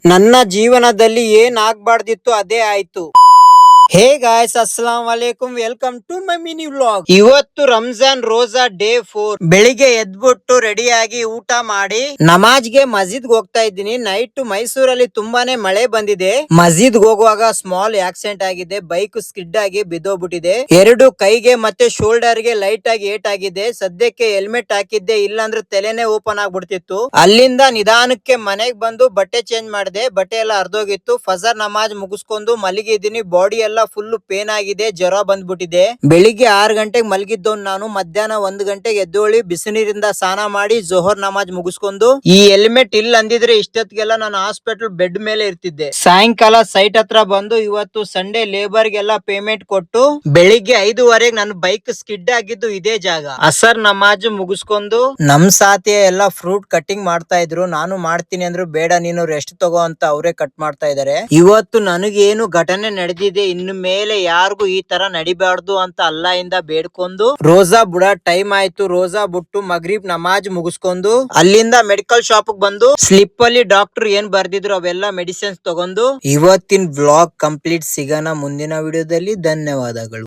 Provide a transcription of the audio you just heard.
ನನ್ನ ಜೀವನದಲ್ಲಿ ಏನ್ ಆಗ್ಬಾರ್ದಿತ್ತು ಅದೇ ಆಯ್ತು. ಹೇ ಗಾಯ್ಸ್, ಅಸ್ಸಲಾಂ ವಾಲೇಕುಂ, welcome to my mini vlog. ಇವತ್ತು ರಂಜಾನ್ ರೋಜಾ ಡೇ 4. ಬೆಳಿಗ್ಗೆ ಎದ್ಬಿಟ್ಟು ರೆಡಿಯಾಗಿ ಊಟ ಮಾಡಿ ನಮಾಜ್ಗೆ ಮಸ್ಜಿದ್ಗೆ ಹೋಗ್ತಾ ಇದ್ದೀನಿ. ನೈಟ್ ಮೈಸೂರಲ್ಲಿ ತುಂಬಾನೇ ಮಳೆ ಬಂದಿದೆ. ಮಸ್ಜಿದ್ಗೆ ಹೋಗುವಾಗ ಸ್ಮಾಲ್ ಆಕ್ಸಿಡೆಂಟ್ ಆಗಿದೆ. ಬೈಕ್ ಸ್ಕಿಡ್ ಆಗಿ ಬಿದ್ದೋಗ್ಬಿಟ್ಟಿದೆ. ಎರಡು ಕೈಗೆ ಮತ್ತೆ ಶೋಲ್ಡರ್ ಗೆ ಲೈಟ್ ಆಗಿ ಏಟ್ ಆಗಿದೆ. ಸದ್ಯಕ್ಕೆ ಹೆಲ್ಮೆಟ್ ಹಾಕಿದ್ದೆ, ಇಲ್ಲಾಂದ್ರೆ ತಲೆನೇ ಓಪನ್ ಆಗ್ಬಿಡ್ತಿತ್ತು. ಅಲ್ಲಿಂದ ನಿಧಾನಕ್ಕೆ ಮನೆಗ್ ಬಂದು ಬಟ್ಟೆ ಚೇಂಜ್ ಮಾಡಿದೆ. ಬಟ್ಟೆ ಎಲ್ಲ ಅರ್ಧೋಗಿತ್ತು. ಫಜರ್ ನಮಾಜ್ ಮುಗಿಸ್ಕೊಂಡು ಮಲಗಿದ್ದೀನಿ. ಬಾಡಿ ಎಲ್ಲ ಫುಲ್ ಪೇನ್ ಆಗಿದೆ, ಜ್ವರ ಬಂದ್ಬಿಟ್ಟಿದೆ. ಬೆಳಿಗ್ಗೆ 6 ಗಂಟೆಗೆ ಮಲಗಿದ್ದವ್ ನಾನು. ಮಧ್ಯಾಹ್ನ 1 ಗಂಟೆಗೆ ಎದ್ದೋಳಿ ಬಿಸಿನೀರಿಂದ ಸ್ನಾನ ಮಾಡಿ ಜೋಹರ್ ನಮಾಜ್ ಮುಗಿಸ್ಕೊಂಡು, ಈ ಹೆಲ್ಮೆಟ್ ಇಲ್ಲ ಅಂದಿದ್ರೆ ಇಷ್ಟೊತ್ತಿಗೆಲ್ಲ ನಾನು ಹಾಸ್ಪಿಟಲ್ ಬೆಡ್ ಮೇಲೆ ಇರ್ತಿದ್ದೆ. ಸಾಯಂಕಾಲ ಸೈಟ್ ಹತ್ರ ಬಂದು ಇವತ್ತು ಸಂಡೇ ಲೇಬರ್ ಗೆಲ್ಲ ಪೇಮೆಂಟ್ ಕೊಟ್ಟು ಬೆಳಿಗ್ಗೆ 5:15 ನನ್ನ ಬೈಕ್ ಸ್ಕಿಡ್ ಆಗಿದ್ದು ಇದೇ ಜಾಗ. ಅಸರ್ ನಮಾಜ್ ಮುಗಿಸ್ಕೊಂಡು ನಮ್ ಸಾತಿಯ ಎಲ್ಲ ಫ್ರೂಟ್ ಕಟಿಂಗ್ ಮಾಡ್ತಾ ಇದ್ರು. ನಾನು ಮಾಡ್ತೀನಿ ಅಂದ್ರು, ಬೇಡ ನೀನು ರೆಸ್ಟ್ ತಗೋ ಅಂತ ಅವರೇ ಕಟ್ ಮಾಡ್ತಾ ಇದಾರೆ. ಇವತ್ತು ನನಗೇನು ಘಟನೆ ನಡೆದಿದೆ, ಇನ್ನು ಮೇಲೆ ಯಾರಿಗೂ ಈ ತರ ನಡಿಬಾರ್ದು ಅಂತ ಅಲ್ಲಾ ಇಂದ ಬೇಡ್ಕೊಂಡು ರೋಜಾ ಬುಡ ಟೈಮ್ ಆಯ್ತು. ರೋಜಾ ಬಿಟ್ಟು ಮಗ್ರಿಬ್ ನಮಾಜ್ ಮುಗಿಸ್ಕೊಂಡು ಅಲ್ಲಿಂದ ಮೆಡಿಕಲ್ ಶಾಪ್ ಬಂದು ಸ್ಲಿಪ್ ಅಲ್ಲಿ ಡಾಕ್ಟರ್ ಏನ್ ಬರ್ದಿದ್ರು ಅವೆಲ್ಲ ಮೆಡಿಸಿನ್ಸ್ ತಗೊಂಡು ಇವತ್ತಿನ ವ್ಲಾಗ್ ಕಂಪ್ಲೀಟ್. ಸಿಗೋಣ ಮುಂದಿನ ವಿಡಿಯೋದಲ್ಲಿ. ಧನ್ಯವಾದಗಳು.